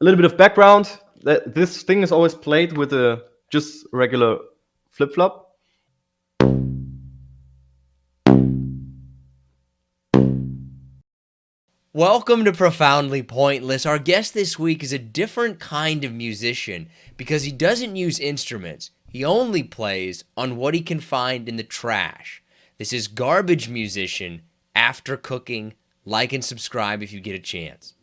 A little bit of background. This thing is always played with a just regular flip flop. Welcome to Profoundly Pointless. Our guest this week is a different kind of musician because he doesn't use instruments. He only plays on what he can find in the trash. This is Garbage Musician After Cooking. Like and subscribe if you get a chance.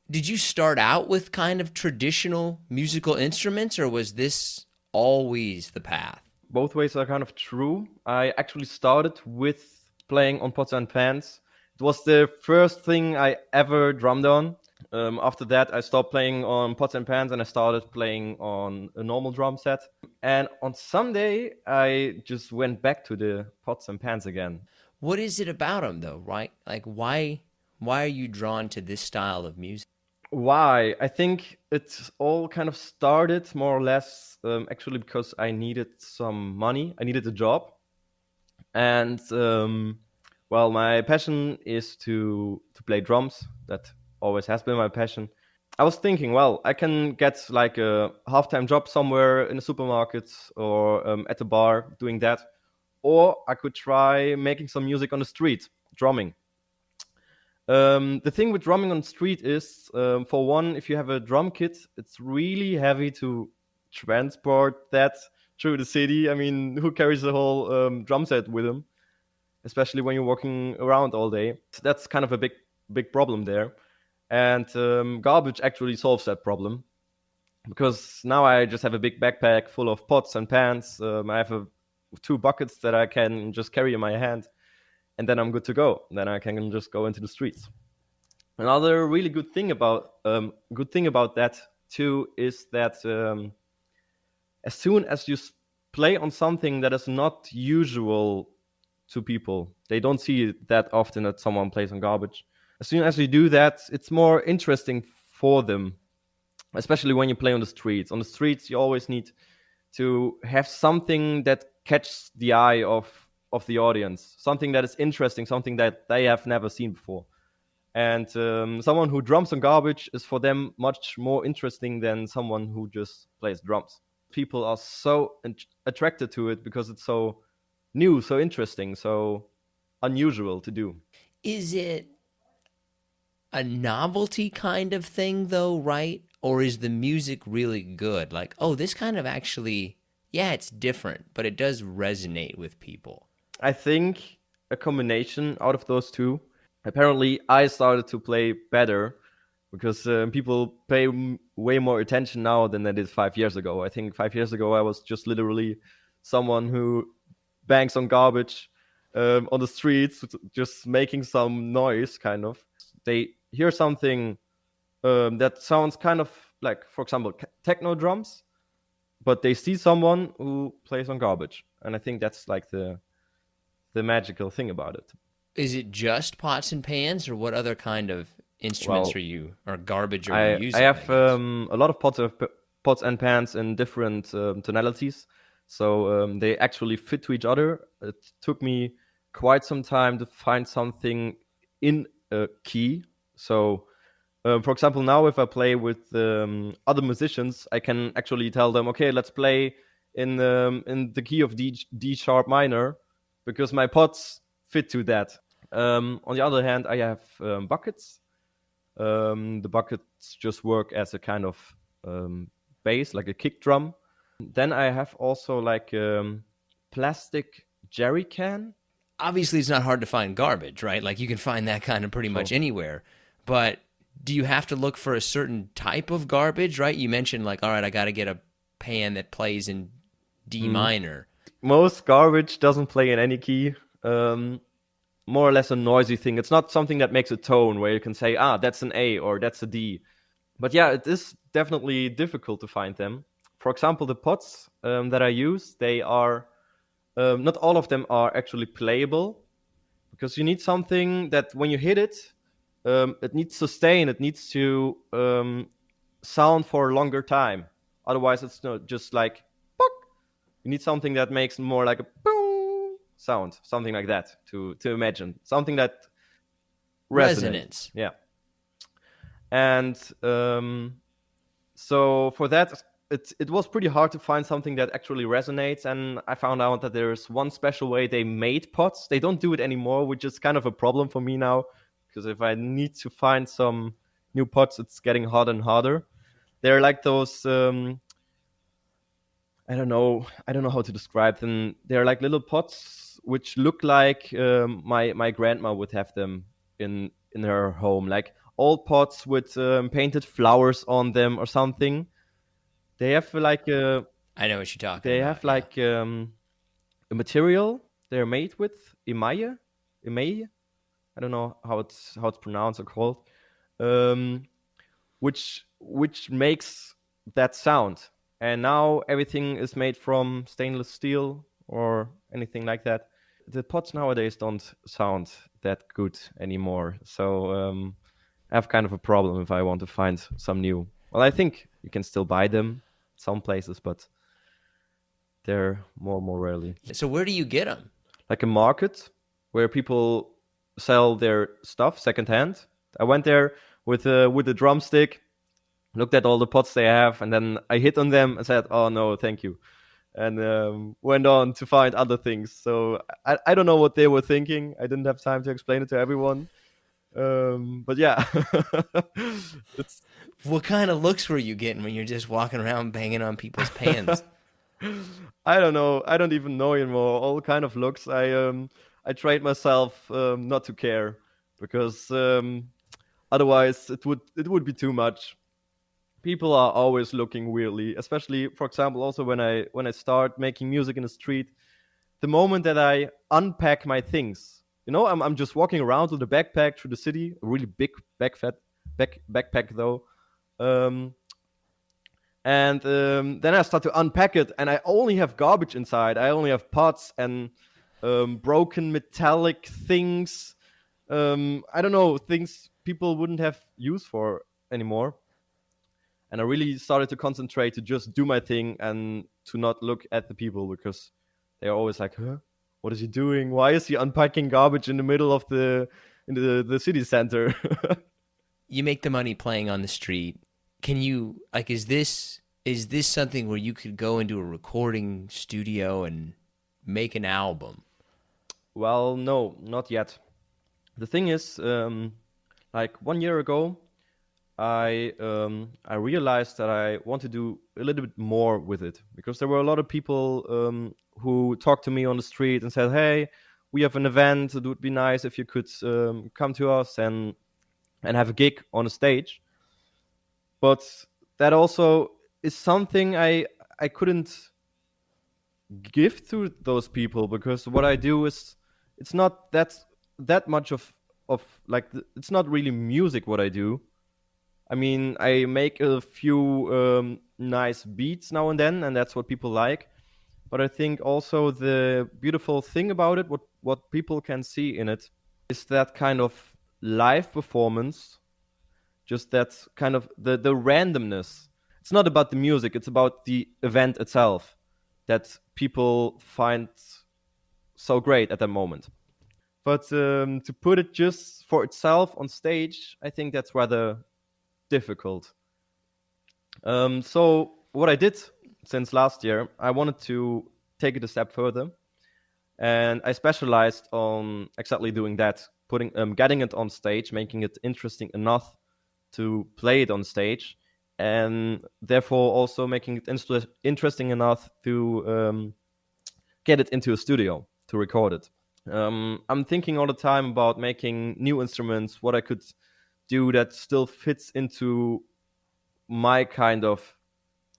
Did you start out with kind of traditional musical instruments, or was this always the path? Both ways are kind of true. I actually started with playing on pots and pans. It was the first thing I ever drummed on. After that, I stopped playing on pots and pans and I started playing on a normal drum set. And on Sunday, I just went back to the pots and pans again. What is it about them, though, right? Like, why are you drawn to this style of music? Why? I think it all kind of started more or less actually because I needed some money. I needed a job. And well, my passion is to play drums. That always has been my passion. I was thinking, well, I can get like a half-time job somewhere in a supermarket or at a bar doing that, or I could try making some music on the street, drumming. The thing with drumming on the street is, for one, if you have a drum kit, it's really heavy to transport that through the city. I mean, who carries a whole drum set with them, especially when you're walking around all day? So that's kind of a big problem there. And Garbage actually solves that problem because now I just have a big backpack full of pots and pans. I have two buckets that I can just carry in my hand, and then I'm good to go. Then I can just go into the streets. Another really good thing about that too is that as soon as you play on something that is not usual to people, they don't see it that often that someone plays on Garbage. As soon as you do that, it's more interesting for them, especially when you play on the streets. On the streets, you always need to have something that catches the eye of the audience, something that is interesting, something that they have never seen before. And someone who drums on Garbage is for them much more interesting than someone who just plays drums. People are so attracted to it because it's so new, so interesting, so unusual to do. Is it a novelty kind of thing, though, right? Or is the music really good? Like, oh, this kind of actually, yeah, it's different, but it does resonate with people. I think a combination out of those two. Apparently, I started to play better because people pay way more attention now than they did 5 years ago. I think 5 years ago, I was just literally someone who bangs on Garbage on the streets, just making some noise, kind of. They hear something that sounds kind of like, for example, techno drums, but they see someone who plays on Garbage. And I think that's like the magical thing about it. Is it just pots and pans, or what other kind of instruments Well, are you, or garbage are you I using, I have guess? a lot of pots and pans in different tonalities, so they actually fit to each other. It took me quite some time to find something in a key. So, for example, now if I play with other musicians, I can actually tell them, okay, let's play in the key of D sharp minor, because my pots fit to that. On the other hand, I have buckets. The buckets just work as a kind of bass, like a kick drum. Then I have also like plastic jerry can. Obviously, it's not hard to find garbage, right? Like, you can find that kind of pretty much So anywhere. But do you have to look for a certain type of garbage, right? You mentioned, like, all right, I got to get a pan that plays in D mm, minor. most garbage doesn't play in any key. Um, More or less a noisy thing. It's not something that makes a tone where you can say, ah, that's an A or that's a D. But yeah, it is definitely difficult to find them. For example, the pots that I use, they are not all of them are actually playable because you need something that when you hit it, it needs sustain. It needs to sound for a longer time. Otherwise, it's not just like pop. You need something that makes more like a boom sound, something like that to imagine, something that resonates. Resonance. Yeah. And so for that, it was pretty hard to find something that actually resonates. And I found out that there's one special way they made pots. They don't do it anymore, which is kind of a problem for me now, because if I need to find some new pots, it's getting harder and harder. They're like those. I don't know. I don't know how to describe them. They're like little pots which look like my grandma would have them in her home, like old pots with painted flowers on them or something. They have like I know what you're talking they about. have like a material they're made with emaille. I don't know how it's pronounced or called, um, which makes that sound. And now everything is made from stainless steel or anything like that. The pots nowadays don't sound that good anymore. So I have kind of a problem if I want to find some new. Well, I think you can still buy them some places, but they're more rarely. Yeah. So where do you get them? Like a market where people sell their stuff secondhand. I went there with a drumstick, looked at all the pots they have, and then I hit on them and said, "Oh no, thank you," and went on to find other things. So I don't know what they were thinking. I didn't have time to explain it to everyone. But yeah, it's What kind of looks were you getting when you're just walking around banging on people's pans? I don't know. I don't even know anymore. All kind of looks. I trained myself not to care because otherwise it would be too much. People are always looking weirdly, especially for example also when I start making music in the street. The moment that I unpack my things, I'm just walking around with a backpack through the city, a really big backpack though. Um, and then I start to unpack it, and I only have garbage inside. I only have pots and broken metallic things. I don't know, things people wouldn't have use for anymore. And I really started to concentrate to just do my thing and to not look at the people because they're always like, "Huh? What is he doing? Why is he unpacking garbage in the middle of the city center?" You make the money playing on the street. Can you like is this something where you could go into a recording studio and make an album? Well, no, not yet. The thing is, like 1 year ago, I realized that I want to do a little bit more with it because there were a lot of people who talked to me on the street and said, "Hey, we have an event. It would be nice if you could come to us and have a gig on a stage." But that also is something I couldn't give to those people because what I do is it's not that much of like it's not really music what I do. I mean, I make a few nice beats now and then, and that's what people like. But I think also the beautiful thing about it, what people can see in it, is that kind of live performance, just that kind of the randomness. It's not about the music; it's about the event itself that people find so great at that moment. But to put it just for itself on stage, I think that's rather difficult. So what I did since last year, I wanted to take it a step further, and I specialized on exactly doing that, getting it on stage, making it interesting enough to play it on stage, and therefore also making it interesting enough to get it into a studio to record it. I'm thinking all the time about making new instruments, what I could do that still fits into my kind of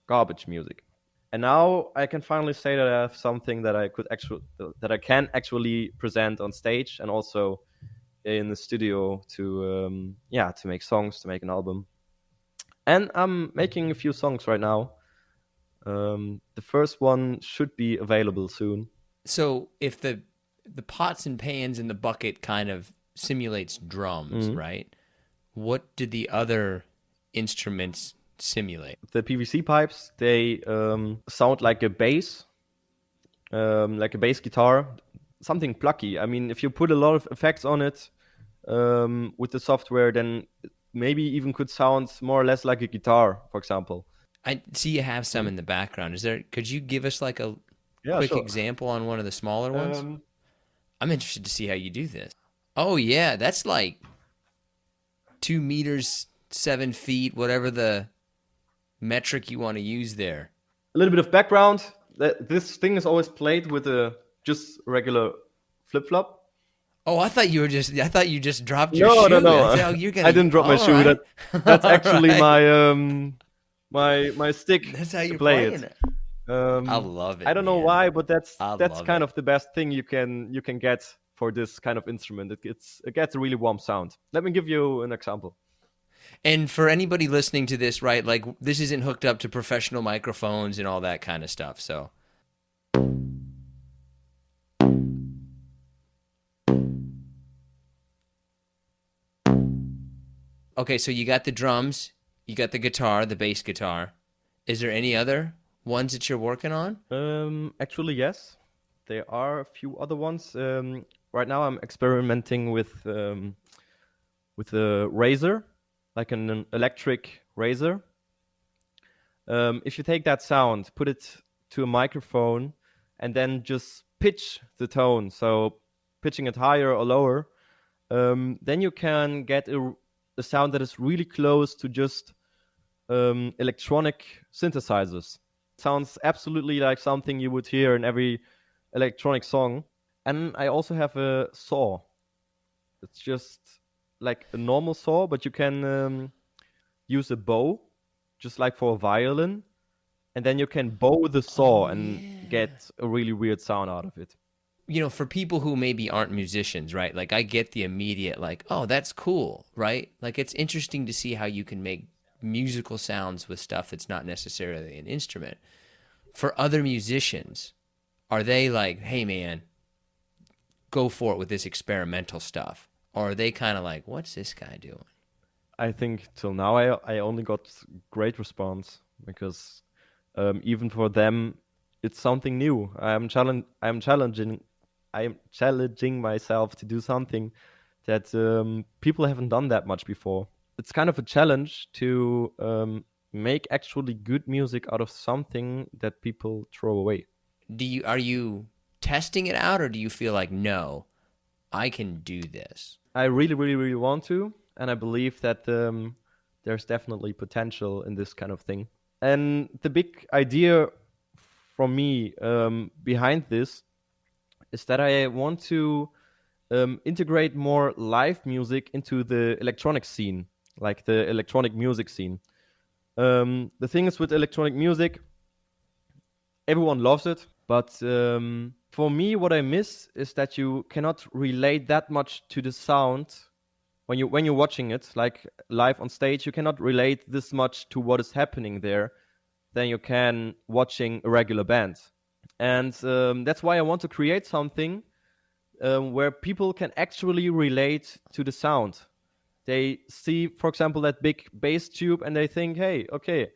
garbage music. And now I can finally say that I have something that I can actually present on stage and also in the studio to make songs, to make an album. And I'm making a few songs right now. The first one should be available soon. So if the pots and pans in the bucket kind of simulates drums, Mhm. right? What do the other instruments simulate? The PVC pipes, they sound like a bass guitar, something plucky. I mean, if you put a lot of effects on it with the software, then it maybe even could sound more or less like a guitar, for example. I see you have some in the background. Could you give us like a Yeah, quick sure. example on one of the smaller ones? Um, I'm interested to see how you do this. Oh yeah, that's like 2 meters, 7 feet, whatever the metric you want to use there. a little bit of background. This thing is always played with a just regular flip flop. Oh, I thought you just dropped your No, shoe. no, no. That's how you're gonna. I didn't drop my All shoe. right. That's All actually right. my stick That's how to you're play playing it. it. I love I it, don't know man. why, but I that's love kind it. of the best thing you can get for this kind of instrument. It gets a really warm sound. Let me give you an example. And for anybody listening to this, right, like this isn't hooked up to professional microphones and all that kind of stuff. So, okay, so you got the drums, you got the guitar, the bass guitar. Is there any other ones that you're working on? Actually, yes, there are a few other ones. Right now, I'm experimenting with a razor, like an electric razor. If you take that sound, put it to a microphone, and then just pitch the tone, so pitching it higher or lower, then you can get a sound that is really close to just electronic synthesizers. Sounds absolutely like something you would hear in every electronic song. And I also have a saw. It's just like a normal saw, but you can use a bow, just like for a violin, and then you can bow the Oh saw and yeah. get a really weird sound out of it. For people who maybe aren't musicians, right? Like I get the immediate like, "Oh, that's cool," right? Like it's interesting to see how you can make musical sounds with stuff that's not necessarily an instrument. For other musicians, are they like, "Hey man, go for it with this experimental stuff?" Or are they kind of like, "What's this guy doing?" I think till now I only got great response because even for them it's something new. I am challenging myself to do something that people haven't done that much before. It's kind of a challenge to make actually good music out of something that people throw away. Are you testing it out or do you feel like, "No, I can do this?" I really, really, really want to, and I believe that there's definitely potential in this kind of thing. And the big idea from me behind this is that I want to integrate more live music into the electronic scene, like the electronic music scene. The thing is with electronic music, everyone loves it, but for me, what I miss is that you cannot relate that much to the sound when you're watching it, like live on stage. You cannot relate this much to what is happening there than you can watching a regular band, and that's why I want to create something where people can actually relate to the sound. They see, for example, that big bass tube, and they think, "Hey, okay,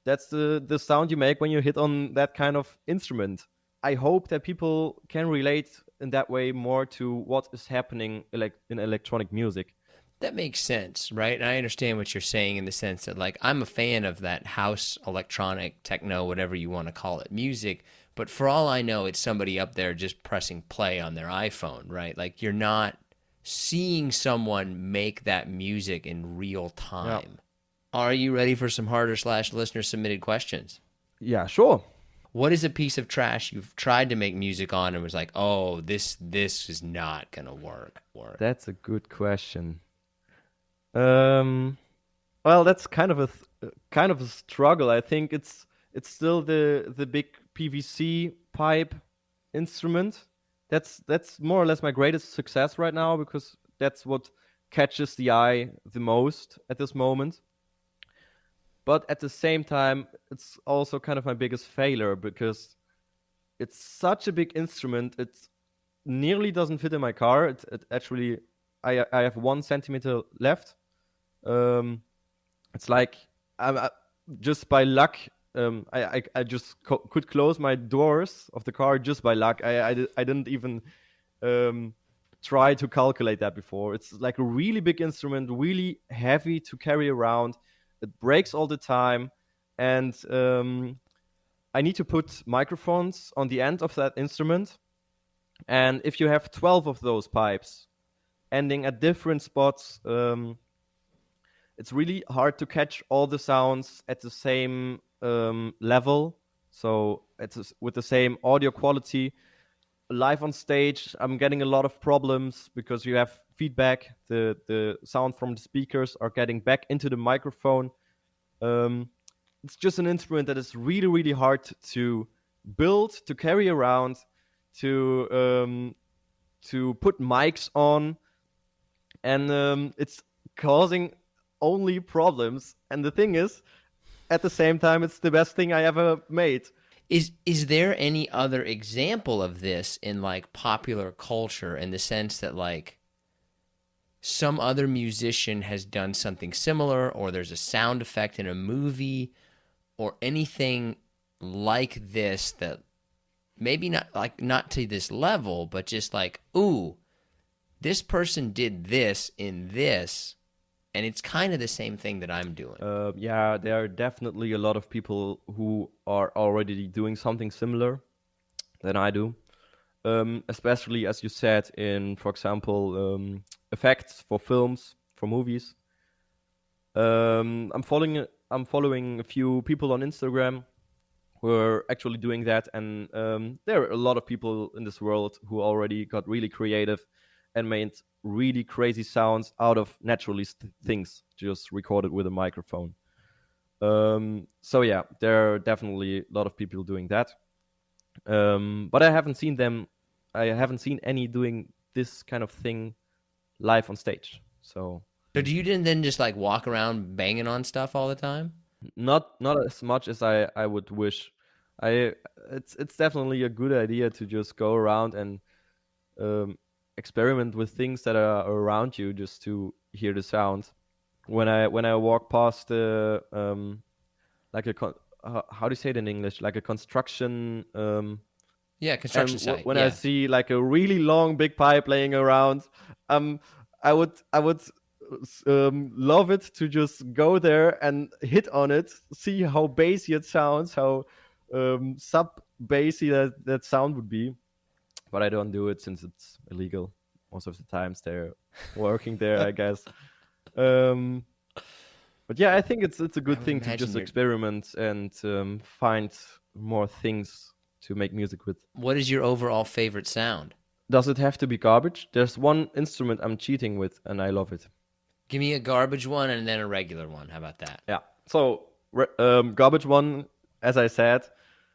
that's the sound you make when you hit on that kind of instrument." I hope that people can relate in that way more to what is happening in electronic music. That makes sense, right? And I understand what you're saying in the sense that, like, I'm a fan of that house, electronic, techno, whatever you want to call it, music. But for all I know, it's somebody up there just pressing play on their iPhone, right? Like, you're not seeing someone make that music in real Yeah, time. Are you ready for some harder slash listener submitted questions? yeah, sure. What is a piece of trash you've tried to make music on and was like, oh, this is not gonna work? That's a good question. Um, well, that's kind of a struggle. I think it's still the big PVC pipe instrument. That's more or less my greatest success right now because that's what catches the eye the most at this moment. But at the same time, it's also kind of my biggest failure because it's such a big instrument. It nearly doesn't fit in my car. It actually, I have 1 centimeter left. Um, it's like just by luck, I just could close my doors of the car just by luck. I didn't even um, try to calculate that before. It's like a really big instrument, really heavy to carry around. It breaks all the time, and I need to put microphones on the end of that instrument. And if you have 12 of those pipes ending at different spots, it's really hard to catch all the sounds at the same level. So it's with the same audio quality. Live on stage, I'm getting a lot of problems because you have feedback. The sound from the speakers are getting back into the microphone. It's just an instrument that is really, really hard to build, to carry around, to put mics on, and it's causing only problems. And the thing is, at the same time, it's the best thing I ever made. Is there any other example of this in like popular culture, in the sense that like some other musician has done something similar, or there's a sound effect in a movie or anything like this that maybe not to this level, but just like, ooh, this person did this in this, and it's kind of the same thing that I'm doing. Yeah, there are definitely a lot of people who are already doing something similar than I do. Especially, as you said, in, for example, effects for films, for movies. I'm following a few people on Instagram who are actually doing that, and there are a lot of people in this world who already got really creative and made really crazy sounds out of naturally things just recorded with a microphone. So yeah, there are definitely a lot of people doing that. But I haven't seen any doing this kind of thing live on stage. So do you then just like walk around banging on stuff all the time? not as much as I would wish. It's definitely a good idea to just go around and experiment with things that are around you just to hear the sound. When I walk past like how do you say it in English? Like a construction. Yeah, construction site. When yeah. I see like a really long big pipe laying around, I would love it to just go there and hit on it, see how bassy it sounds, how sub bassy that sound would be. But I don't do it since it's illegal. Most of the times they're working there, I guess. But yeah, I think it's a good thing to just experiment and find more things to make music with. What is your overall favorite sound? Does it have to be garbage? There's one instrument I'm cheating with, and I love it. Give me a garbage one and then a regular one. How about that? Yeah. So garbage one, as I said,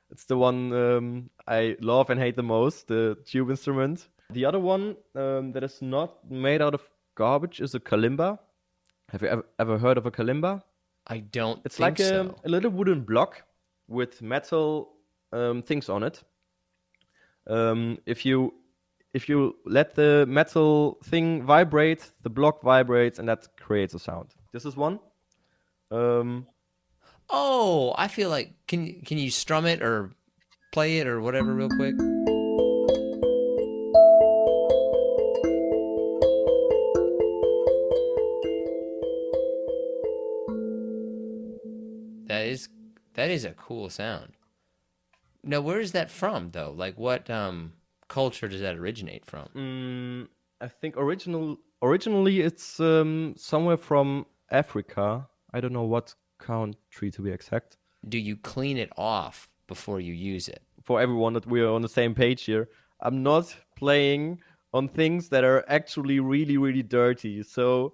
it's the one I love and hate the most, the tube instrument. The other one that is not made out of garbage is a kalimba. Have you ever heard of a kalimba? I don't. It's think like so. a little wooden block with metal things on it. If you let the metal thing vibrate, the block vibrates, and that creates a sound. This is one. Oh, I feel like can you strum it or play it or whatever real quick? That is a cool sound. Now, where is that from though? Like what culture does that originate from? I think originally it's somewhere from Africa. I don't know what country to be exact. Do you clean it off before you use it? For everyone that we are on the same page here, I'm not playing on things that are actually really, really dirty. So,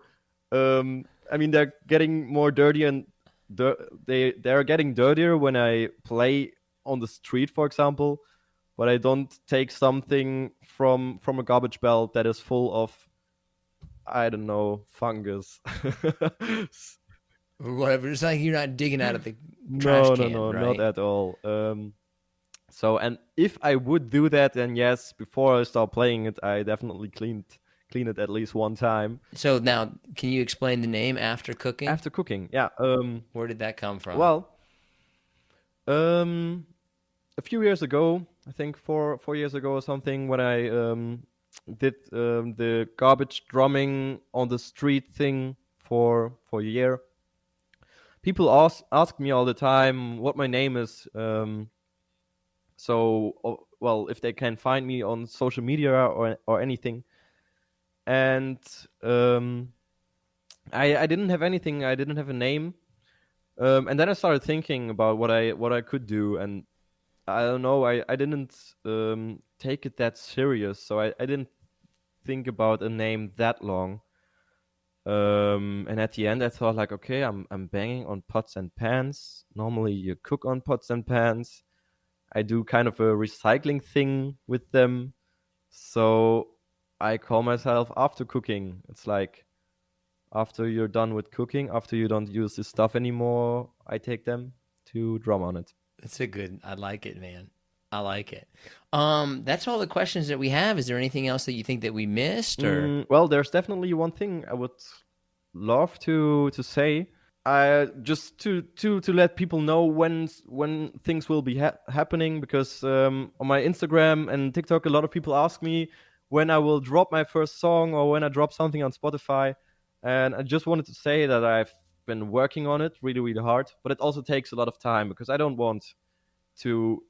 I mean, they're getting more dirty, and they're getting dirtier when I play on the street, for example. But I don't take something from a garbage belt that is full of, I don't know, fungus. Whatever. It's like you're not digging out of the trash can, no, right? not at all. So, and if I would do that, then yes, before I start playing it, I definitely clean it at least one time So now, can you explain the name After Cooking? after cooking. Yeah. Where did that come from? Well, um, a few years ago, I think 4 years ago or something, when I did the garbage drumming on the street thing for a year, people ask me all the time what my name is. Well, if they can find me on social media or anything, and I didn't have anything. I didn't have a name, and then I started thinking about what I could do, and I don't know. I didn't take it that serious, so I didn't think about a name that long. And at the end, I thought like, okay, I'm banging on pots and pans. Normally, you cook on pots and pans. I do kind of a recycling thing with them, so I call myself After Cooking. It's like after you're done with cooking, after you don't use this stuff anymore, I take them to drum on it. That's a good. I like it, man. I like it. That's all the questions that we have. Is there anything else that you think that we missed, or? Well, there's definitely one thing I would love to say. I just to let people know when things will be happening, because on my Instagram and TikTok, a lot of people ask me when I will drop my first song or when I drop something on Spotify, and I just wanted to say that I've been working on it really really hard, but it also takes a lot of time because I don't want to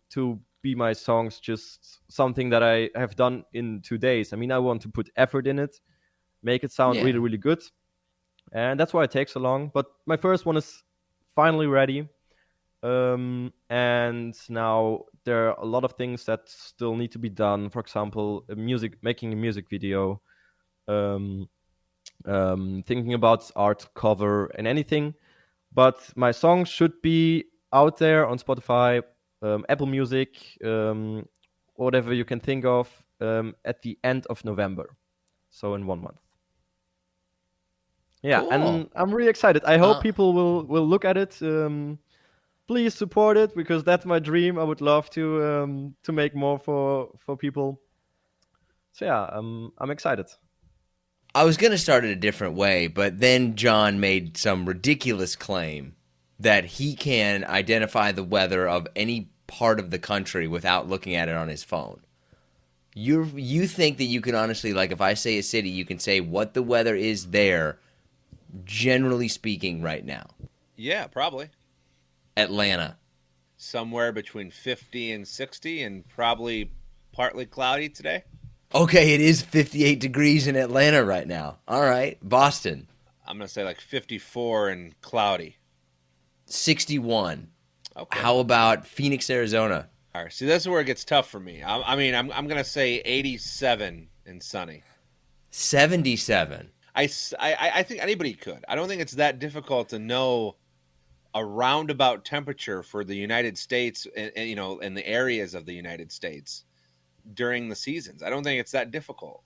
be my songs just something that I have done in 2 days. I mean, I want to put effort in it, make it sound Yeah. really, really good. And that's why it takes so long. But my first one is finally ready. And now there are a lot of things that still need to be done. For example, making a music video, um, thinking about art cover and anything. But my song should be out there on Spotify, Apple Music, whatever you can think of, at the end of November. So in 1 month. Yeah, Cool. and I'm really excited. I hope people will look at it. Please support it because that's my dream. I would love to make more for people. So yeah, I'm excited. I was going to start it a different way, but then John made some ridiculous claim that he can identify the weather of any part of the country without looking at it on his phone. You think that you can honestly, like if I say a city, you can say what the weather is there, generally speaking, right now. Yeah, probably. Atlanta. Somewhere between 50 and 60 and probably partly cloudy today. Okay, it is 58 degrees in Atlanta right now. All right. Boston. I'm going to say like 54 and cloudy. 61. Okay. How about Phoenix, Arizona? All right. See, this is where it gets tough for me. I'm going to say 87 and sunny. 77. I think anybody could. I don't think it's that difficult to know a roundabout temperature for the United States and in the areas of the United States during the seasons. I don't think it's that difficult.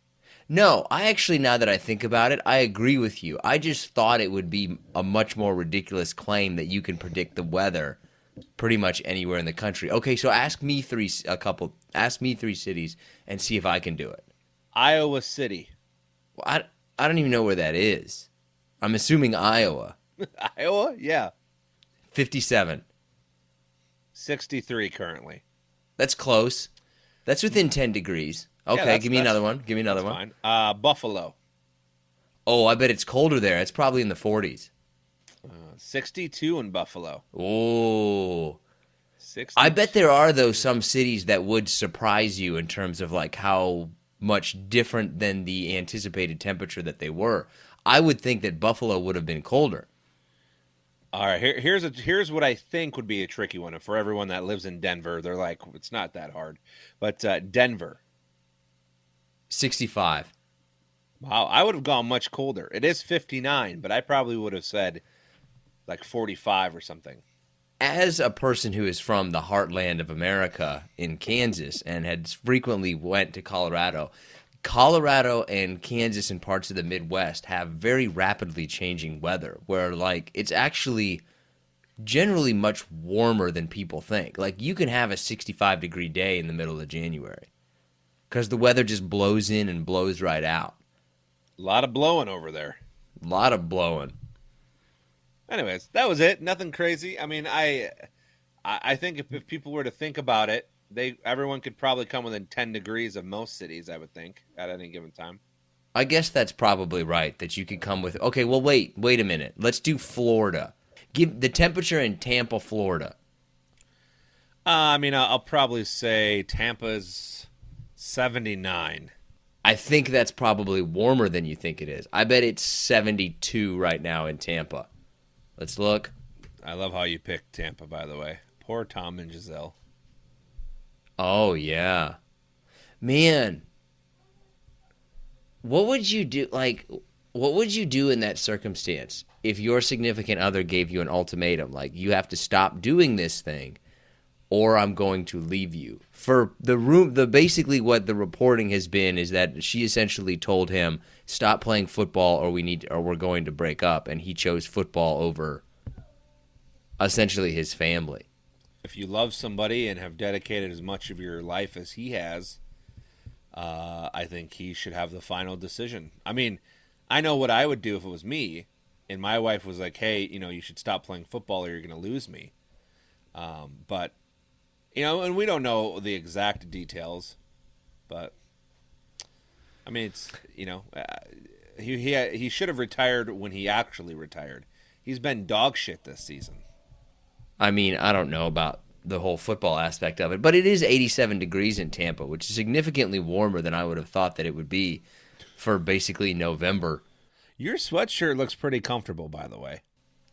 No, I actually, now that I think about it, I agree with you. I just thought it would be a much more ridiculous claim that you can predict the weather pretty much anywhere in the country. Okay, so ask me three cities and see if I can do it. Iowa City. Well, I don't even know where that is. I'm assuming Iowa. Iowa? Yeah. 57. 63 currently. That's close. That's within 10 degrees. Okay, give me another one. Give me another one. Fine. Buffalo. Oh, I bet it's colder there. It's probably in the 40s. 62 in Buffalo. Oh. 60. I bet there are, though, some cities that would surprise you in terms of like how much different than the anticipated temperature that they were. I would think that Buffalo would have been colder. All right, here's what I think would be a tricky one. And for everyone that lives in Denver, they're like, it's not that hard. But Denver. 65. Wow, I would have gone much colder. It is 59, but I probably would have said like 45 or something. As a person who is from the heartland of America in Kansas and had frequently went to Colorado and Kansas and parts of the Midwest have very rapidly changing weather where like it's actually generally much warmer than people think. Like you can have a 65-degree day in the middle of January because the weather just blows in and blows right out. A lot of blowing over there. A lot of blowing. Anyways, that was it. Nothing crazy. I mean, I think if people were to think about it, everyone could probably come within 10 degrees of most cities, I would think, at any given time. I guess that's probably right, that you could come with... Okay, well, wait a minute. Let's do Florida. Give the temperature in Tampa, Florida. I mean, I'll probably say Tampa's 79. I think that's probably warmer than you think it is. I bet it's 72 right now in Tampa. Let's look. I love how you picked Tampa, by the way. Poor Tom and Giselle. Oh, yeah. Man. What would you do? Like, what would you do in that circumstance if your significant other gave you an ultimatum? Like, you have to stop doing this thing or I'm going to leave you. For basically what the reporting has been is that she essentially told him, stop playing football or we're going to break up. And he chose football over essentially his family. If you love somebody and have dedicated as much of your life as he has, I think he should have the final decision. I mean, I know what I would do if it was me, and my wife was like, hey, you should stop playing football or you're going to lose me. But, and we don't know the exact details, but, I mean, it's, he should have retired when he actually retired. He's been dog shit this season. I mean, I don't know about the whole football aspect of it, but it is 87 degrees in Tampa, which is significantly warmer than I would have thought that it would be for basically November. Your sweatshirt looks pretty comfortable, by the way.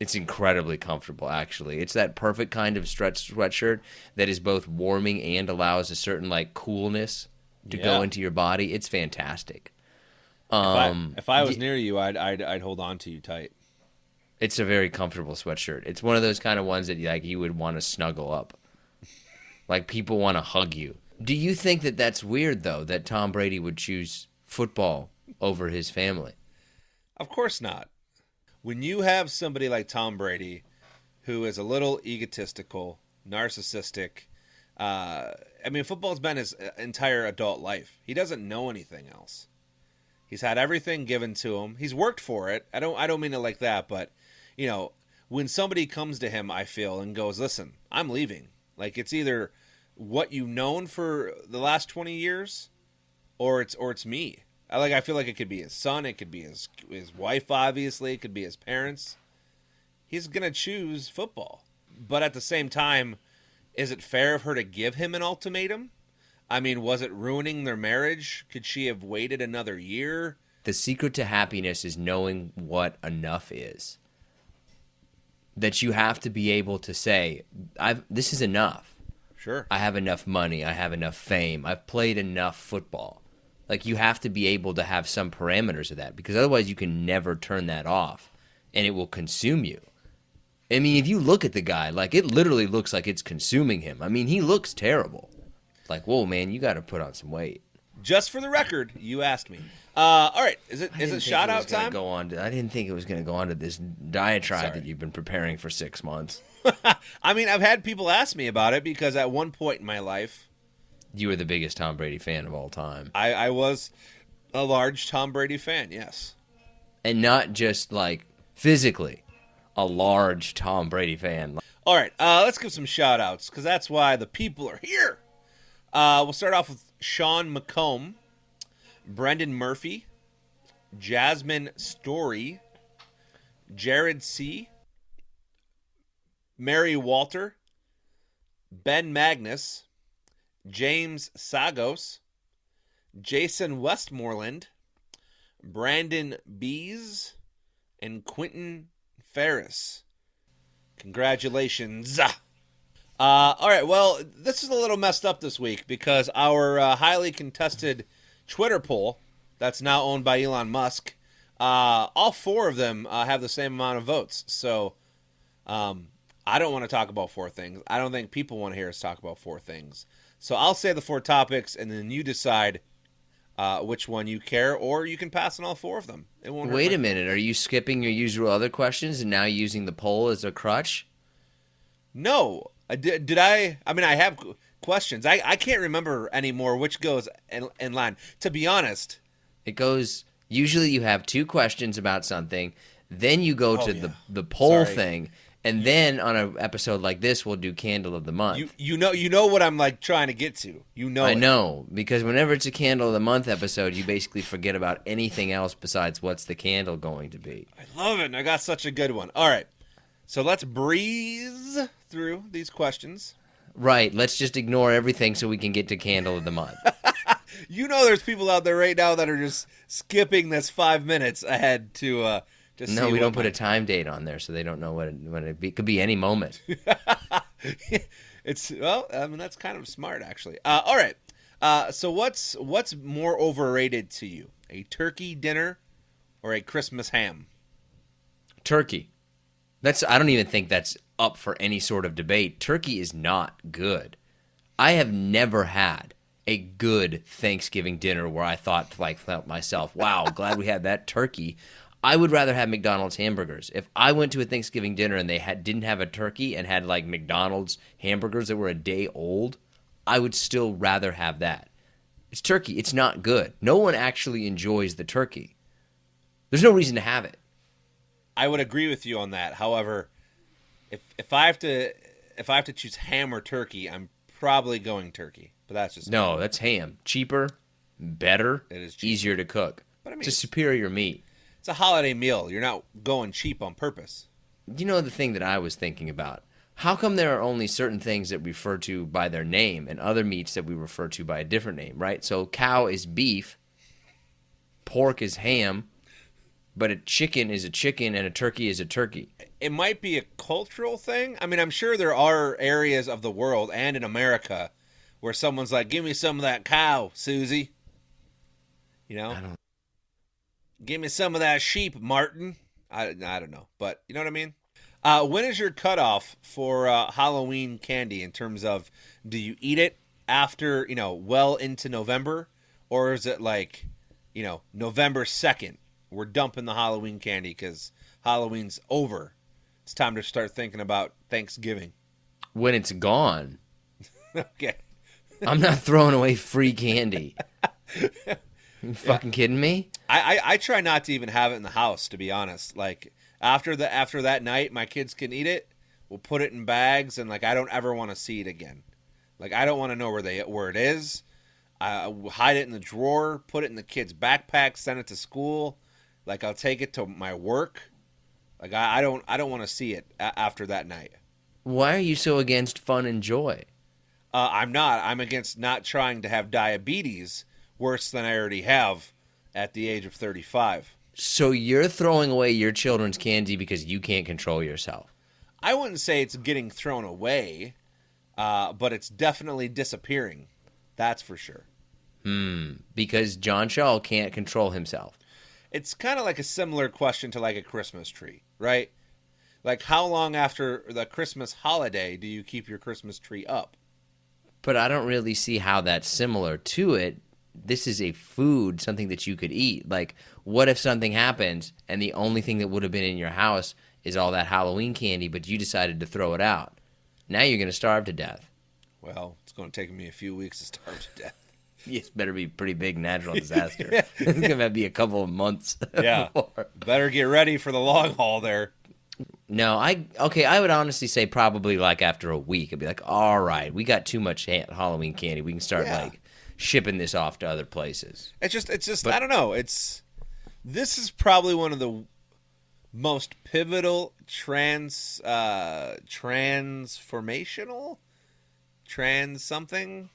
It's incredibly comfortable, actually. It's that perfect kind of stretch sweatshirt that is both warming and allows a certain coolness to go into your body. It's fantastic. If I was near you, I'd hold on to you tight. It's a very comfortable sweatshirt. It's one of those kind of ones that you would want to snuggle up. Like people want to hug you. Do you think that that's weird, though, that Tom Brady would choose football over his family? Of course not. When you have somebody like Tom Brady, who is a little egotistical, narcissistic, football's been his entire adult life. He doesn't know anything else. He's had everything given to him. He's worked for it. I don't mean it like that, but when somebody comes to him, I feel, and goes, listen, I'm leaving. Like, it's either what you've known for the last 20 years or it's me. I feel like it could be his son, it could be his wife, obviously, it could be his parents. He's going to choose football. But at the same time, is it fair of her to give him an ultimatum? I mean, was it ruining their marriage? Could she have waited another year? The secret to happiness is knowing what enough is. That you have to be able to say, this is enough. Sure. I have enough money. I have enough fame. I've played enough football. Like, you have to be able to have some parameters of that, because otherwise you can never turn that off, and it will consume you. I mean, if you look at the guy, it literally looks like it's consuming him. I mean, he looks terrible. Like, whoa, man, you got to put on some weight. Just for the record, you asked me. All right, is it shout out time? I didn't think it was going to go on to this diatribe that you've been preparing for 6 months. I mean, I've had people ask me about it because at one point in my life, you were the biggest Tom Brady fan of all time. I was a large Tom Brady fan, yes. And not just physically, a large Tom Brady fan. All right, let's give some shout outs because that's why the people are here. We'll start off with Sean McComb, Brendan Murphy, Jasmine Story, Jared C., Mary Walter, Ben Magnus, James Sagos, Jason Westmoreland, Brandon Bees, and Quentin Ferris. Congratulations. All right, well, this is a little messed up this week because our highly contested Twitter poll that's now owned by Elon Musk, all four of them have the same amount of votes. So I don't want to talk about four things. I don't think people want to hear us talk about four things. So I'll say the four topics, and then you decide which one you care, or you can pass on all four of them. It won't. Wait a minute. Are you skipping your usual other questions and now using the poll as a crutch? No. Did I? I mean, I have questions. I can't remember anymore which goes in line. To be honest. It goes Usually you have 2 questions about something, then you go to yeah. the poll Sorry. thing, and then on an episode like this, we'll do Candle of the Month. You know what I'm like trying to get to. You know I it. know, because whenever it's a Candle of the Month episode, you basically forget about anything else besides what's the candle going to be. I love it. And I got such a good one. All right. So let's breeze through these questions. Right, let's just ignore everything so we can get to Candle of the Month. You know there's people out there right now that are just skipping this 5 minutes ahead to just No, see we what don't put a time date on there, so they don't know when it could be any moment. It's that's kind of smart actually. All right. So what's more overrated to you? A turkey dinner or a Christmas ham? Turkey. I don't even think that's up for any sort of debate. Turkey is not good. I have never had a good Thanksgiving dinner where I thought to myself, wow, glad we had that turkey. I would rather have McDonald's hamburgers. If I went to a Thanksgiving dinner and they didn't have a turkey and had like McDonald's hamburgers that were a day old, I would still rather have that. It's turkey. It's not good. No one actually enjoys the turkey. There's no reason to have it. I would agree with you on that. However, if I have to choose ham or turkey, I'm probably going turkey. But that's just No, that's ham. Cheaper, better, It is cheaper. easier to cook. But I mean, It's a superior meat. it's a holiday meal. You're not going cheap on purpose. You know the thing that I was thinking about? How come there are only certain things that we refer to by their name and other meats that we refer to by a different name, right? So cow is beef, pork is ham, but a chicken is a chicken and a turkey is a turkey. It might be a cultural thing. I mean, I'm sure there are areas of the world and in America where someone's like, "Give me some of that cow, Susie." You know, I don't. give me some of that sheep, Martin. I don't know, but you know what I mean. When is your cutoff for Halloween candy in terms of do you eat it after well into November, or is it like November 2nd? We're dumping the Halloween candy because Halloween's over. It's time to start thinking about Thanksgiving. When it's gone, Okay. I'm not throwing away free candy. You fucking kidding me? I try not to even have it in the house, to be honest. Like after that night, my kids can eat it. We'll put it in bags, and like I don't ever want to see it again. Like I don't want to know where it is. Hide it in the drawer, put it in the kids' backpack, send it to school. Like I'll take it to my work. Like I don't want to see it after that night. Why are you so against fun and joy? I'm not. I'm against not trying to have diabetes worse than I already have at the age of 35. So you're throwing away your children's candy because you can't control yourself. I wouldn't say it's getting thrown away, but it's definitely disappearing. That's for sure. Because John Shaw can't control himself. It's kind of like a similar question to like a Christmas tree, right? Like how long after the Christmas holiday do you keep your Christmas tree up? But I don't really see how that's similar to it. This is a food, something that you could eat. Like, what if something happens and the only thing that would have been in your house is all that Halloween candy, but you decided to throw it out? Now you're going to starve to death. Well, it's going to take me a few weeks to starve to death. It better be a pretty big natural disaster. It's going to be a couple of months. Yeah. before. Better get ready for the long haul there. No, I would honestly say probably like after a week, I'd be like, all right, we got too much Halloween candy. We can start like shipping this off to other places. It's just I don't know. This is probably one of the most pivotal something,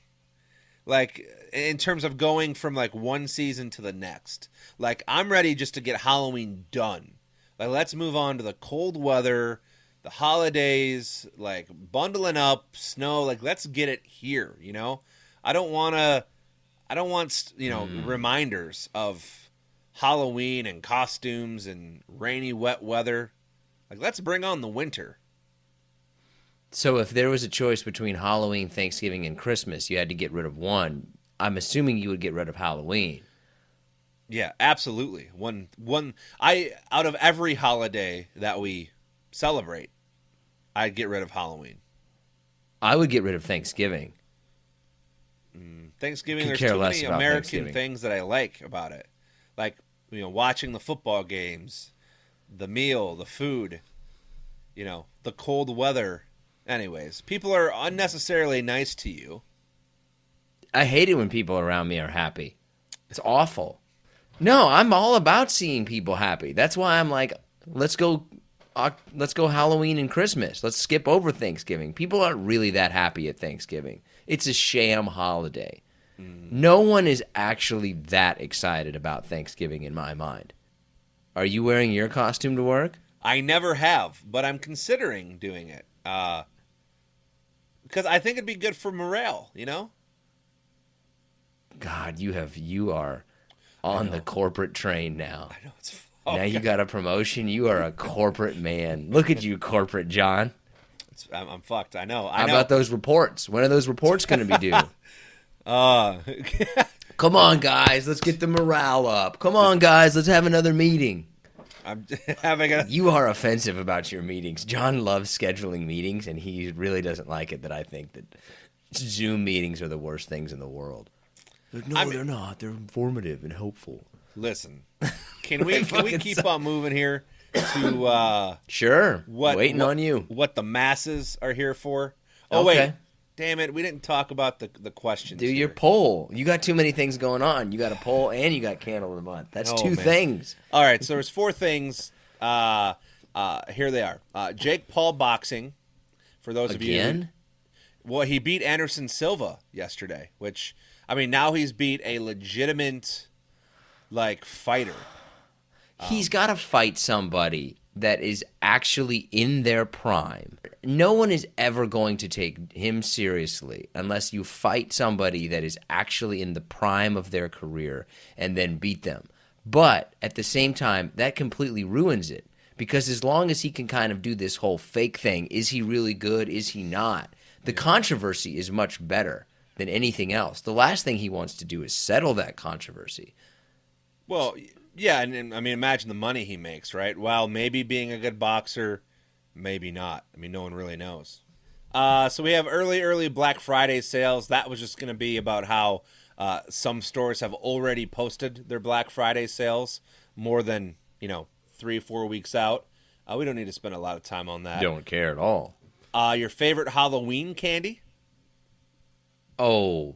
like in terms of going from like one season to the next. Like I'm ready just to get Halloween done. Like let's move on to the cold weather, the holidays, like bundling up, snow, like let's get it here, I don't want reminders of Halloween and costumes and rainy, wet weather. Like, let's bring on the winter. So if there was a choice between Halloween, Thanksgiving, and Christmas, you had to get rid of one. I'm assuming you would get rid of Halloween. Yeah, absolutely. Out of every holiday that we celebrate, I'd get rid of Halloween. I would get rid of Thanksgiving. Thanksgiving, Could there's care too less many about American Thanksgiving. things that I like about it. Like watching the football games, the meal, the food, the cold weather. Anyways, people are unnecessarily nice to you. I hate it when people around me are happy. It's awful. No, I'm all about seeing people happy. That's why I'm like, let's go Halloween and Christmas. Let's skip over Thanksgiving. People aren't really that happy at Thanksgiving. It's a sham holiday. No one is actually that excited about Thanksgiving in my mind. Are you wearing your costume to work? I never have, but I'm considering doing it. Because I think it'd be good for morale, God, you are on the corporate train now. I know it's now you got a promotion. You are a corporate man. Look at you, corporate John. I'm fucked. I know. How about those reports? When are those reports going to be due? Come on, guys. Let's get the morale up. Come on, guys. Let's have another meeting. I'm having a... You are offensive about your meetings. John loves scheduling meetings, and he really doesn't like it that I think that Zoom meetings are the worst things in the world. No, they're not. They're informative and helpful. Listen, can we keep on moving here to sure. Waiting on you. What the masses are here for? Oh okay. Wait, damn it, we didn't talk about the questions. Do your poll. You got too many things going on. You got a poll and you got candle of the month. That's two things. All right, so there's 4 things. Here they are. Jake Paul boxing. For those of you, well, he beat Anderson Silva yesterday, which now he's beat a legitimate fighter. He's got to fight somebody that is actually in their prime. No one is ever going to take him seriously unless you fight somebody that is actually in the prime of their career and then beat them. But at the same time, that completely ruins it, because as long as he can kind of do this whole fake thing, is he really good? Is he not? The controversy is much better than anything else. The last thing he wants to do is settle that controversy. Well, yeah, and imagine the money he makes, right? While maybe being a good boxer, maybe not. No one really knows. So we have early Black Friday sales. That was just going to be about how some stores have already posted their Black Friday sales more than 3-4 weeks out. We don't need to spend a lot of time on that. Don't care at all. Your favorite Halloween candy? Oh,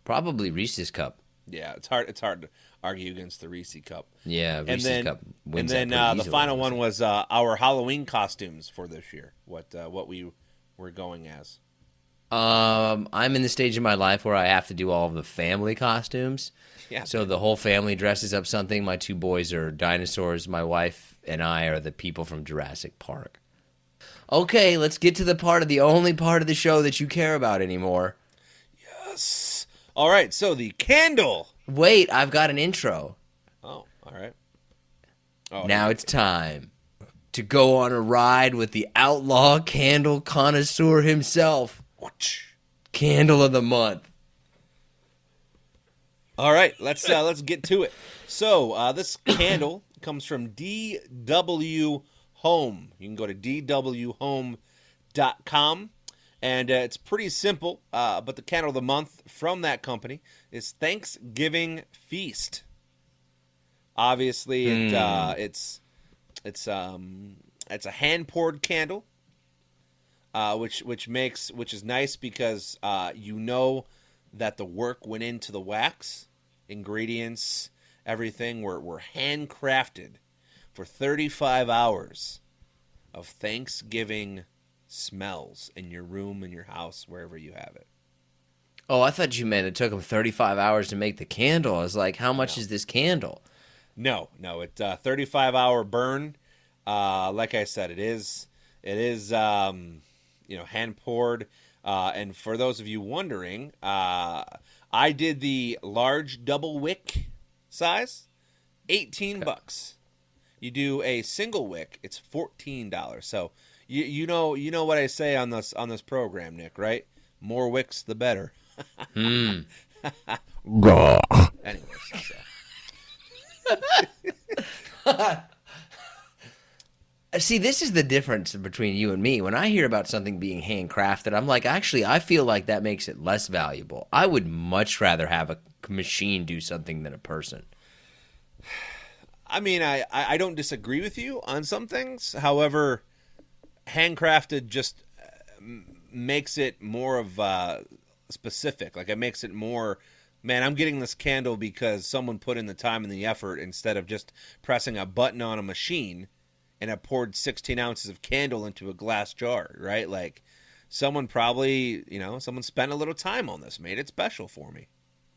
probably Reese's Cup. Yeah, it's hard to argue against the Reese Cup. Yeah, Reese's Cup wins. And then the final one was our Halloween costumes for this year. What we were going as. I'm in the stage of my life where I have to do all of the family costumes. Yeah. So the whole family dresses up something. My 2 boys are dinosaurs. My wife and I are the people from Jurassic Park. Okay, let's get to the only part of the show that you care about anymore. Yes. All right, so the candle. Wait, I've got an intro. Oh, all right. Oh, now it's time to go on a ride with the outlaw candle connoisseur himself. Candle of the month. All right, let's get to it. So this candle comes from DW Home. You can go to dwhome.com. And it's pretty simple, but the candle of the month from that company is Thanksgiving Feast. Obviously, it's a hand poured candle, which is nice because that the work went into the wax, ingredients, everything were handcrafted for 35 hours of Thanksgiving smells in your room, in your house, wherever you have it. Oh, I thought you meant it took them 35 hours to make the candle. I was like, how much is this candle? No, it's a 35-hour burn. Like I said, it is hand poured. And for those of you wondering, I did the large double wick size, $18. You do a single wick, it's $14. So you know what I say on this program, Nick, right? More wicks, the better. Anyways, see, this is the difference between you and me. When I hear about something being handcrafted, I'm like, actually, I feel like that makes it less valuable. I would much rather have a machine do something than a person. I mean, I don't disagree with you on some things. However, handcrafted just makes it more of specific. Like it makes it more, man, I'm getting this candle because someone put in the time and the effort instead of just pressing a button on a machine and it poured 16 ounces of candle into a glass jar, right? Like someone probably, someone spent a little time on this, made it special for me.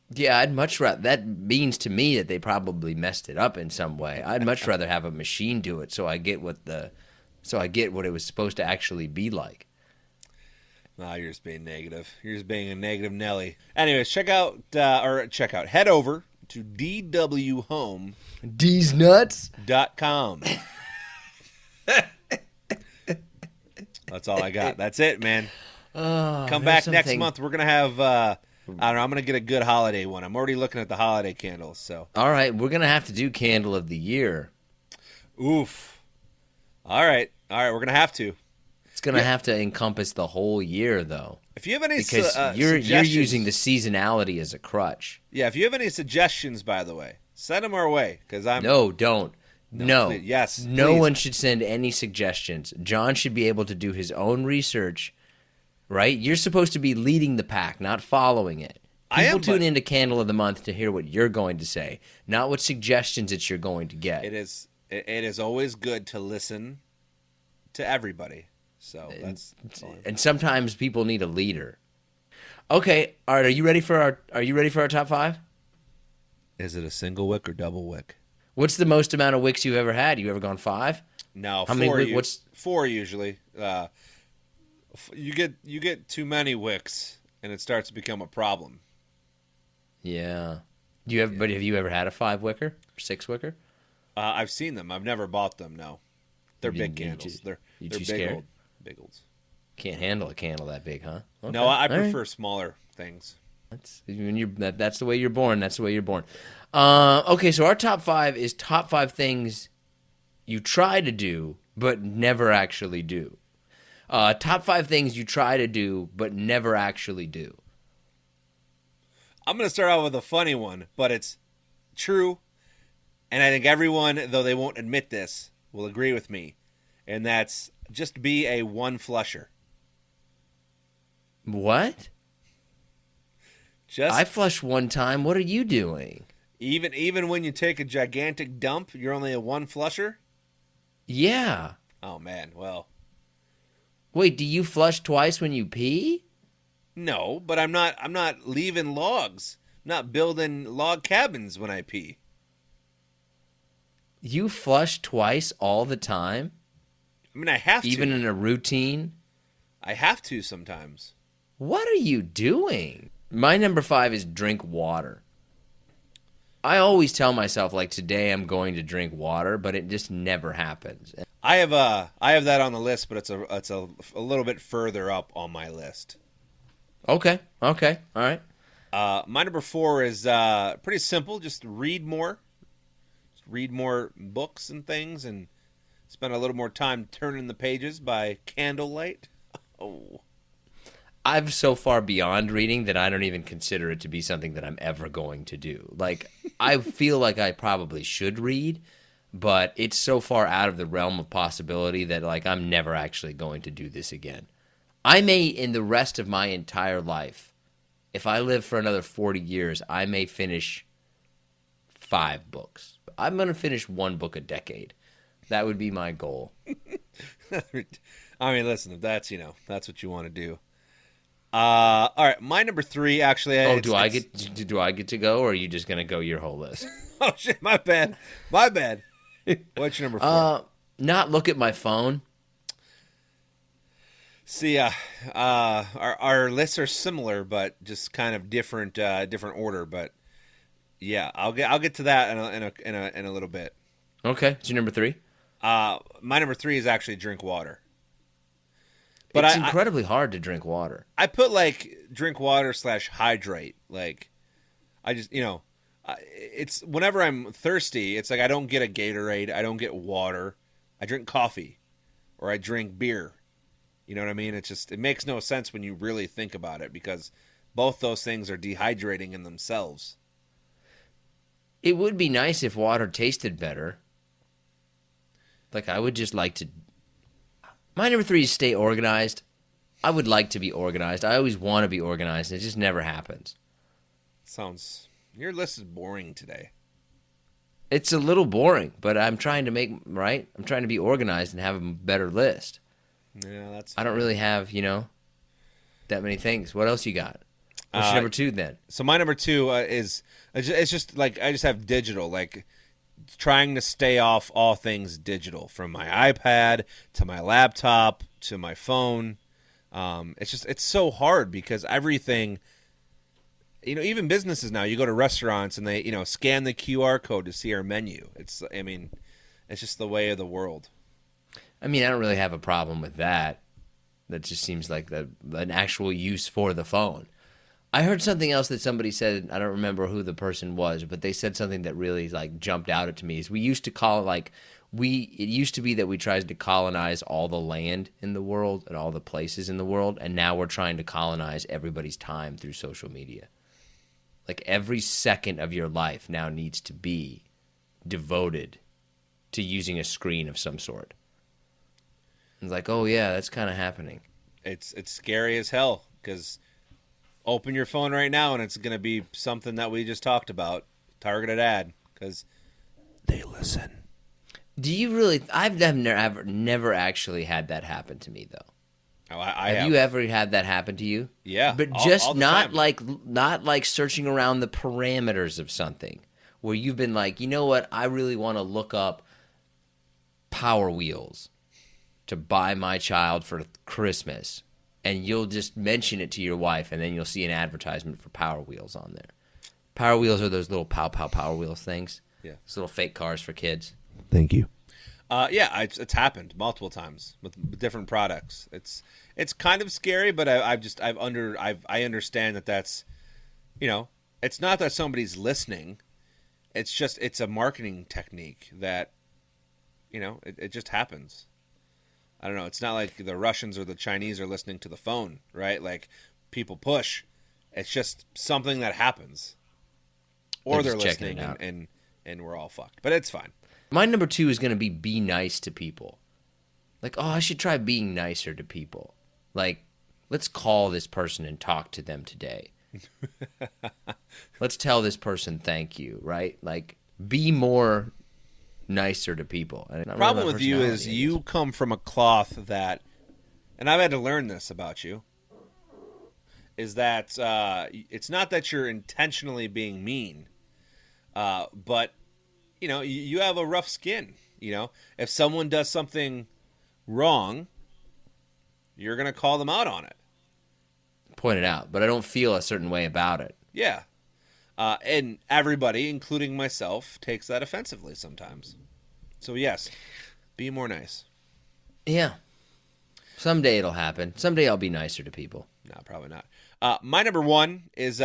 Yeah, I'd much rather. That means to me that they probably messed it up in some way. I'd much rather have a machine do it, so I get what it was supposed to actually be like. You're just being negative. You're just being a negative Nelly. Anyways, head over to dwhome.com. D's nuts. That's all I got. That's it, man. Oh, Come back next month. We're gonna have. I don't know. I'm gonna get a good holiday one. I'm already looking at the holiday candles. So. All right, we're gonna have to do candle of the year. Oof. All right. We're gonna have to. It's gonna have to encompass the whole year, though. If you have any, because you're using the seasonality as a crutch. Yeah. If you have any suggestions, by the way, send them our way. Because I'm. No, don't. No. Please, yes. No please. one should send any suggestions. John should be able to do his own research. Right? You're supposed to be leading the pack, not following it. People tune into Candle of the Month to hear what you're going to say, not what suggestions that you're going to get. It is always good to listen to everybody. So that's fine. And sometimes people need a leader. Okay, all right. Are you ready for our top 5? Is it a single wick or double wick? What's the most amount of wicks you've ever had? You ever gone 5? No, how 4. Many? What's 4 usually? You get too many wicks, and it starts to become a problem. Yeah. But have you ever had a 5 wicker or 6 wicker? I've seen them. I've never bought them. No, they're big candles. They're too big scared? big olds. Can't handle a candle that big, huh? Okay. No, I All prefer right. smaller things. That's the way you're born. That's the way you're born. Okay, so our top 5 is top 5 things you try to do but never actually do. Top 5 things you try to do but never actually do. I'm going to start out with a funny one, but it's true, and I think everyone, though they won't admit this, will agree with me, and that's just be a one flusher. What? I flushed one time. What are you doing? Even when you take a gigantic dump, you're only a one flusher? Yeah. Oh, man, well. Wait, do you flush twice when you pee? No, but I'm not leaving logs. I'm not building log cabins when I pee. You flush twice all the time? I mean, I have to. Even in a routine? I have to sometimes. What are you doing? My number 5 is drink water. I always tell myself, like, today I'm going to drink water, but it just never happens. I have that on the list, but it's a little bit further up on my list. Okay, all right. My number 4 is pretty simple. Just read more. Just read more books and things, and spend a little more time turning the pages by candlelight. Oh. I'm so far beyond reading that I don't even consider it to be something that I'm ever going to do. Like, I feel like I probably should read, but it's so far out of the realm of possibility that, like, I'm never actually going to do this again. I may, in the rest of my entire life, if I live for another 40 years, I may finish 5 books. I'm going to finish 1 book a decade. That would be my goal. I mean, listen, if that's what you want to do. All right, my number 3 actually. Do I get to go, or are you just gonna go your whole list? Oh shit, my bad. What's your number 4? Not look at my phone. See, our lists are similar, but just kind of different order. But yeah, I'll get to that in a little bit. Okay, it's your number 3. My number 3 is actually drink water. But it's incredibly hard to drink water. I put like drink water / hydrate. Like, I just it's whenever I'm thirsty, it's like I don't get a Gatorade, I don't get water, I drink coffee, or I drink beer. You know what I mean? It makes no sense when you really think about it, because both those things are dehydrating in themselves. It would be nice if water tasted better. Like, I would just like to... My number 3 is stay organized. I would like to be organized. I always want to be organized, and it just never happens. Sounds... Your list is boring today. It's a little boring, but I'm trying to make... Right? I'm trying to be organized and have a better list. Yeah, that's... I don't really have, that many things. What else you got? What's your number 2 then? So my number 2 is... It's just like, I just have digital, like... Trying to stay off all things digital, from my iPad to my laptop to my phone. It's so hard because everything, even businesses now, you go to restaurants and they, scan the QR code to see our menu. It's just the way of the world. I mean, I don't really have a problem with that. That just seems like an actual use for the phone. I heard something else that somebody said. I don't remember who the person was, but they said something that really jumped out at me. Is we used to call it it used to be that we tried to colonize all the land in the world and all the places in the world, and now we're trying to colonize everybody's time through social media. Like, every second of your life now needs to be devoted to using a screen of some sort. It's like, oh yeah, that's kind of happening. It's scary as hell because open your phone right now and it's going to be something that we just talked about, targeted ad, because they listen. Do you really? I've never actually had that happen to me though. Oh, I have. Have you ever had that happen to you? Yeah, but all just the not time. not like searching around the parameters of something where you've been like, you know what? I really want to look up Power Wheels to buy my child for Christmas, and you'll just mention it to your wife, and then you'll see an advertisement for Power Wheels on there. Power Wheels are those little Power Wheels things. Yeah, those little fake cars for kids. Thank you. Yeah, it's happened multiple times with different products. It's kind of scary, but I understand that's, it's not that somebody's listening. It's a marketing technique that, it just happens. I don't know. It's not like the Russians or the Chinese are listening to the phone, right? Like, people push. It's just something that happens, or they're listening, and we're all fucked. But it's fine. My number 2 is going to be nice to people. Like, oh, I should try being nicer to people. Like, let's call this person and talk to them today. Let's tell this person thank you, right? Like, be more nicer to people. The problem with you is you come from a cloth that, and I've had to learn this about you, is that it's not that you're intentionally being mean, but you have a rough skin. If someone does something wrong, you're going to call them out on it. Point it out, but I don't feel a certain way about it. Yeah. And everybody, including myself, takes that offensively sometimes. So yes, be more nice. Yeah. Someday it'll happen. Someday I'll be nicer to people. No, probably not. My number 1 is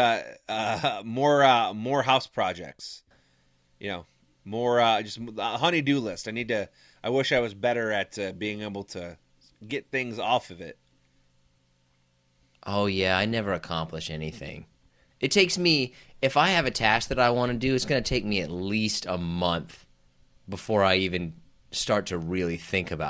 more house projects. More just a honey-do list. I wish I was better at being able to get things off of it. Oh yeah, I never accomplish anything. It takes me, if I have a task that I want to do, it's going to take me at least a month before I even start to really think about it.